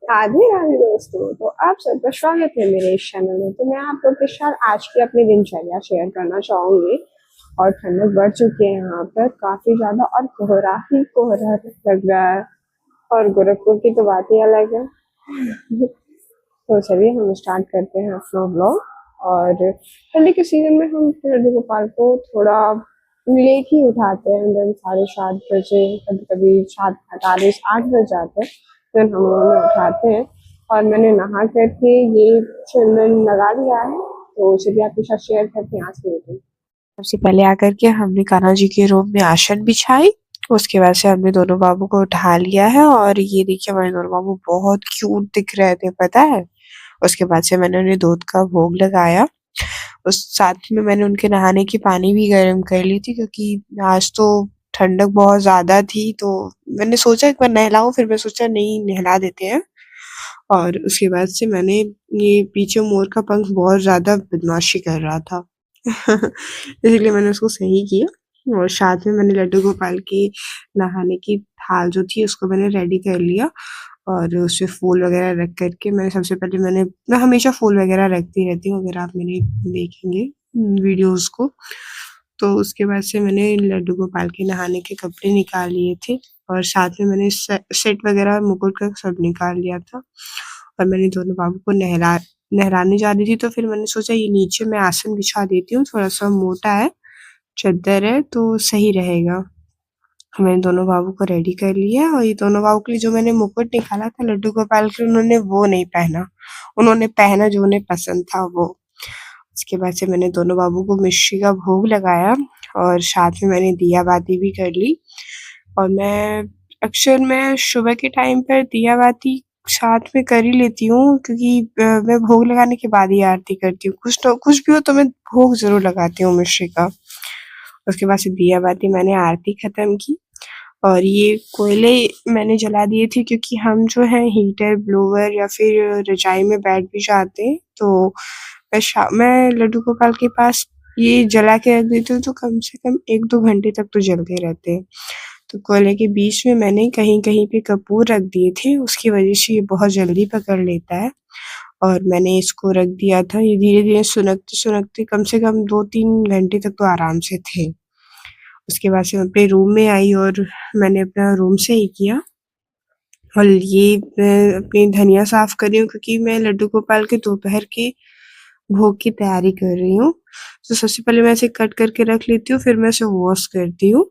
राधे राधे दोस्तों, तो आप सबका स्वागत है मेरे इस चैनल में। तो मैं आप लोग के साथ आज की अपनी दिनचर्या शेयर करना चाहूंगी। और ठंडक बढ़ चुकी है यहाँ पर काफी ज्यादा, और कोहरा ही कोहरा लग रहा है। और गोरखपुर की तो बात ही अलग है। तो चलिए हम स्टार्ट करते हैं अपना ब्लॉग। और ठंडी के सीजन में हम लड्डू गोपाल को थोड़ा लेट ही उठाते हैं, देन 7:30 बजे, कभी कभी 7:48 8 बज जाते हैं। देन हम लोग उन्हें उठाते हैं। और मैंने नहा करके ये चंदन लगा लिया है। तो चलिए आपके साथ शेयर करते हैं आज की रूटीन। सबसे पहले आकर के हमने कान्हा जी के रूम में आसन बिछाई। उसके बाद से हमने दोनों बाबू को उठा लिया है, और ये देखिए हमारे दोनों बाबू बहुत क्यूट दिख रहे थे, पता है। उसके बाद से मैंने उन्हें दूध का भोग लगाया। उस साथ में मैंने उनके नहाने की पानी भी गर्म कर ली थी, क्योंकि आज तो ठंडक बहुत ज्यादा थी। तो मैंने सोचा एक बार नहलाऊं, फिर मैं सोचा नहीं, नहला देते हैं। और उसके बाद से मैंने ये पीछे मोर का पंख बहुत ज्यादा बदमाशी कर रहा था। इसलिए मैंने उसको सही किया। और साथ में मैंने लड्डू गोपाल की नहाने की थाल जो थी उसको मैंने रेडी कर लिया। और उसमें फूल वगैरह रख करके मैं हमेशा फूल वगैरह रखती रहती हूँ, अगर आप मेरे देखेंगे वीडियोस को। तो उसके बाद से मैंने लड्डू गोपाल के नहाने के कपड़े निकाल लिए थे। और साथ में मैंने सेट वगैरह मुकुट का सब निकाल लिया था। और मैंने दोनों बाबू को नहलाने जा रही थी, तो फिर मैंने सोचा ये नीचे मैं आसन बिछा देती हूँ, थोड़ा सा मोटा है, चद्दर है, तो सही रहेगा। मैंने दोनों बाबू को रेडी कर लिया। और ये दोनों बाबू के लिए जो मैंने मुकुट निकाला था लड्डू गोपाल के, उन्होंने वो नहीं पहना। उन्होंने पहना जो उन्हें पसंद था वो। उसके बाद से मैंने दोनों बाबू को मिश्री का भोग लगाया। और साथ में मैंने दिया बाती भी कर ली। और मैं सुबह के टाइम पर दिया बाती साथ में कर ही लेती हूँ, क्योंकि मैं भोग लगाने के बाद ही आरती करती हूँ। कुछ भी हो तो मैं भोग जरूर लगाती हूँ मिश्री का। उसके बाद से दिया बाती मैंने आरती खत्म की। और ये कोयले मैंने जला दिए थे, क्योंकि हम जो है हीटर ब्लोवर या फिर रजाई में बैठ भी जाते हैं। तो मैं लड्डू गोपाल के पास ये जला के रख देती हूँ, तो कम से कम 1-2 घंटे तक तो जलते रहते हैं। तो कोयले के बीच में मैंने कहीं कहीं पे कपूर रख दिए थे, उसकी वजह से ये बहुत जल्दी पकड़ लेता है। और मैंने इसको रख दिया था, ये धीरे धीरे सुनकते सुनकते कम से कम 2-3 घंटे तक तो आराम से थे। उसके बाद से मैं अपने रूम में आई, और मैंने अपना रूम सही किया। और ये मैं अपनी धनिया साफ कर रही हूँ, क्योंकि मैं लड्डू गोपाल के दोपहर के भोग की तैयारी कर रही हूँ। तो सबसे पहले मैं इसे कट करके रख लेती हूँ, फिर मैं इसे वॉश करती हूँ।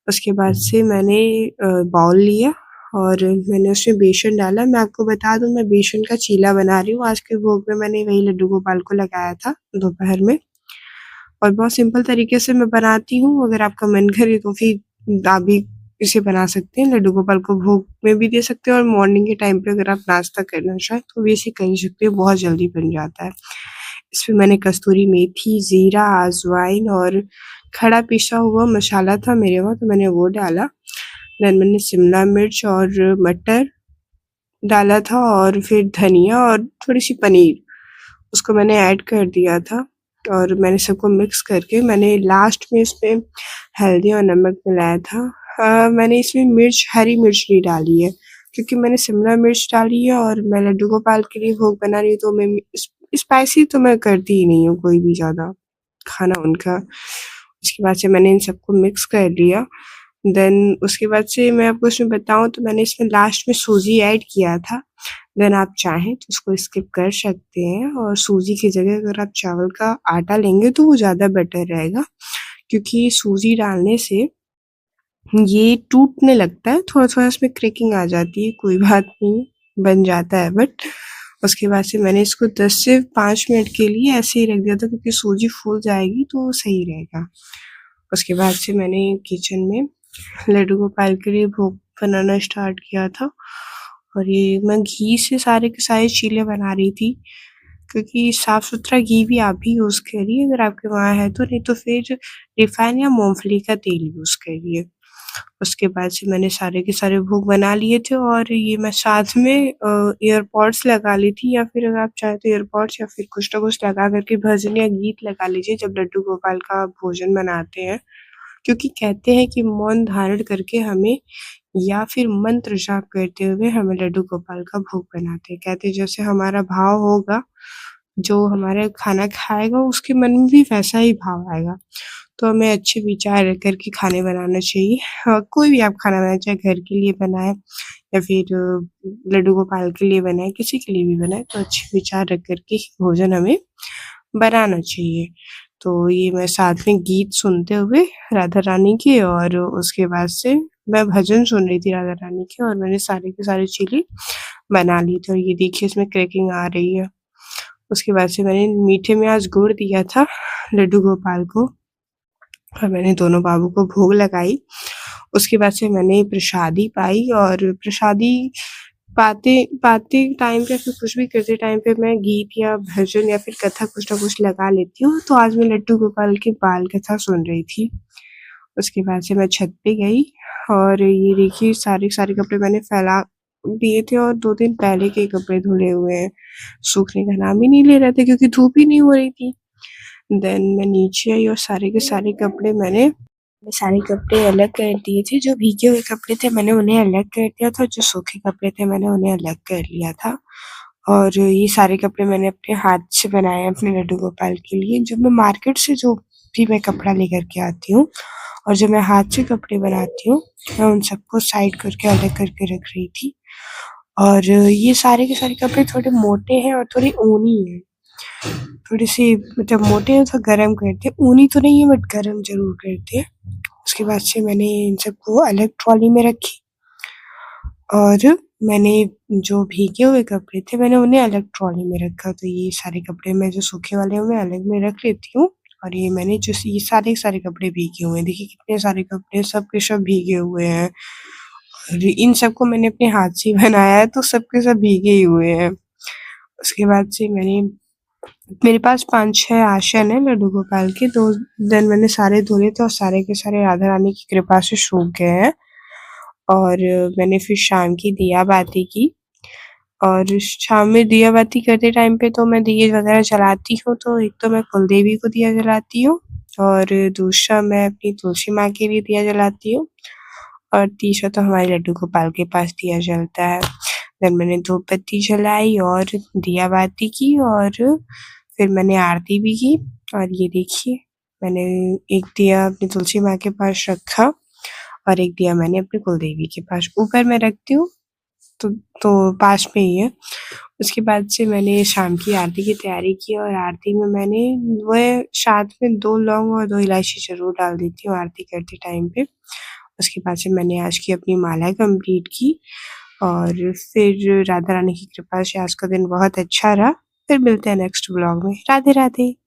उसके बाद से मैंने बाउल लिया, और मैंने उसमें बेसन डाला। मैं आपको बता दूं, मैं बेसन का चीला बना रही हूँ आज के भोग में। मैंने वही लड्डू गोपाल को लगाया था दोपहर में। और बहुत सिंपल तरीके से मैं बनाती हूँ, अगर आपका मन करे तो फिर आप भी इसे बना सकते हैं। लड्डू गोपाल को भोग में भी दे सकते हैं, और मॉर्निंग के टाइम पे अगर आप नाश्ता करना चाहें तो भी इसे कर ही सकते हैं, बहुत जल्दी बन जाता है। इसमें मैंने कस्तूरी मेथी, जीरा, अजवाइन और खड़ा पिसा हुआ मसाला था मेरे वहाँ, तो मैंने वो डाला। देन मैंने शिमला मिर्च और मटर डाला था, और फिर धनिया और थोड़ी सी पनीर, उसको मैंने ऐड कर दिया था। और मैंने सबको मिक्स करके मैंने लास्ट में इसमें हल्दी और नमक मिलाया था। मैंने इसमें हरी मिर्च नहीं डाली है, क्योंकि मैंने शिमला मिर्च डाली है, और मैं लड्डू गोपाल के लिए भोग बना रही हूँ, तो मैं स्पाइसी तो मैं करती ही नहीं हूँ कोई भी ज़्यादा खाना उनका। उसके बाद से मैंने इन सबको मिक्स कर लिया। देन उसके बाद से मैं आपको इसमें बताऊँ तो मैंने इसमें लास्ट में सूजी ऐड किया था। देन आप चाहें तो उसको स्किप कर सकते हैं, और सूजी की जगह अगर आप चावल का आटा लेंगे तो वो ज़्यादा बेटर रहेगा, क्योंकि सूजी डालने से ये टूटने लगता है, थोड़ा-थोड़ा इसमें क्रैकिंग आ जाती है, कोई बात नहीं, बन जाता है। बट उसके बाद से मैंने इसको 10 से 5 मिनट के लिए ऐसे ही रख दिया था, क्योंकि सूजी फूल जाएगी तो सही रहेगा। उसके बाद से मैंने किचन में लड्डू गोपाल के लिए भोग बनाना स्टार्ट किया था। और ये मैं घी से सारे के सारे चीले बना रही थी, क्योंकि साफ सुथरा घी भी आप भी यूज़ करिए अगर आपके वहाँ है तो, नहीं तो फिर रिफाइन या मूंगफली का तेल यूज़ करिए। उसके बाद से मैंने सारे के सारे भोग बना लिए थे, और ये मैं साथ में ईयरपॉड्स लगा ली थी, या फिर अगर आप चाहें तो ईयरपॉड्स या फिर कुछ ना कुछ लगा करके भजन या गीत लगा लीजिए जब लड्डू गोपाल का भोजन बनाते हैं। क्योंकि कहते हैं कि मौन धारण करके हमें या फिर मंत्र जाप करते हुए हमें लड्डू गोपाल का भोग बनाते हैं। कहते हैं जैसे हमारा भाव होगा, जो हमारा खाना खाएगा उसके मन में भी वैसा ही भाव आएगा। तो हमें अच्छे विचार रख कर के खाने बनाना चाहिए। कोई भी आप खाना बनाएँ, चाहे घर के लिए बनाएँ या फिर लड्डू गोपाल के लिए बनाएँ, किसी के लिए भी बनाएँ, तो अच्छे विचार रख कर के ही भोजन हमें बनाना चाहिए। तो ये मैं साथ में गीत सुनते हुए राधा रानी के, और उसके बाद से मैं भजन सुन रही थी राधा रानी के, और मैंने सारे के सारे चीज़ें बना ली थी। और ये देखिए इसमें क्रैकिंग आ रही है। उसके बाद से मैंने मीठे में आज गुड़ दिया था लड्डू गोपाल को, और मैंने दोनों बाबू को भोग लगाई। उसके बाद से मैंने प्रसादी पाई, और प्रसादी पाते पाते टाइम पे फिर कुछ भी करते टाइम पे मैं गीत या भजन या फिर कथा कुछ ना कुछ लगा लेती हूँ। तो आज मैं लड्डू गोपाल की बाल कथा सुन रही थी। उसके बाद से मैं छत पे गई, और ये देखिए सारे सारे कपड़े मैंने फैला दिए थे, और 2 दिन पहले के कपड़े धुले हुए हैं। सूखने का नाम ही नहीं ले रहे थे क्योंकि धूप ही नहीं हो रही थी। देन मैं नीचे आई और सारे के सारे कपड़े मैंने सारे कपड़े अलग कर दिए थे। जो भीगे हुए कपड़े थे मैंने उन्हें अलग कर दिया था, जो सूखे कपड़े थे मैंने उन्हें अलग कर लिया था। और ये सारे कपड़े मैंने अपने हाथ से बनाए हैं अपने लड्डू गोपाल के लिए। जब मैं मार्केट से जो भी मैं कपड़ा लेकर के आती हूँ और जो मैं हाथ से कपड़े बनाती हूँ, मैं उन सबको साइड करके अलग करके रख रही थी। और ये सारे के सारे कपड़े थोड़े मोटे हैं और थोड़े ऊनी हैं। थोड़ी-सी मतलब मोटे हैं तो गरम करते हैं, ऊनी तो नहीं है बट गरम ज़रूर करते हैं। उसके बाद से मैंने इन सबको अलग ट्रॉली में रखी, और मैंने जो भीगे हुए कपड़े थे मैंने उन्हें अलग ट्रॉली में रखा। तो ये सारे कपड़े मैं जो सूखे वाले हैं मैं अलग में रख लेती हूँ, और ये मैंने जो ये सारे के सारे कपड़े भीगे हुए हैं। देखिए कितने सारे कपड़े सब के सब भीगे हुए हैं, और इन सबको मैंने अपने हाथ से ही बनाया है तो सब के सब भीगे ही हुए हैं। उसके बाद से मेरे पास 5-6 आसन है लड्डू गोपाल के, तो देन मैंने सारे धुले थे और सारे के सारे राधा रानी की कृपा से सूख गए हैं। और मैंने फिर शाम की दिया बाती की, और शाम में दिया बाती करते टाइम पे तो मैं दिए वगैरह जलाती हूँ। तो एक तो मैं कुलदेवी को दिया जलाती हूँ, और दूसरा मैं अपनी तुलसी माँ के लिए दिया जलाती हूँ, और तीसरा तो हमारे लड्डू गोपाल के पास दिया जलता है। देन मैंने धूप बत्ती जलाई और दिया बाती की, और फिर मैंने आरती भी की। और ये देखिए मैंने एक दिया अपनी तुलसी माँ के पास रखा, और एक दिया मैंने अपनी कुलदेवी के पास ऊपर में रखती हूँ, तो पास में ही है। उसके बाद से मैंने शाम की आरती की तैयारी की, और आरती में मैंने वह साथ में 2 लौंग और 2 इलायची ज़रूर डाल देती हूँ आरती करते टाइम पे। उसके बाद से मैंने आज की अपनी माला कंप्लीट की, और फिर राधा रानी की कृपा से आज का दिन बहुत अच्छा रहा। फिर मिलते हैं नेक्स्ट व्लॉग में। राधे राधे।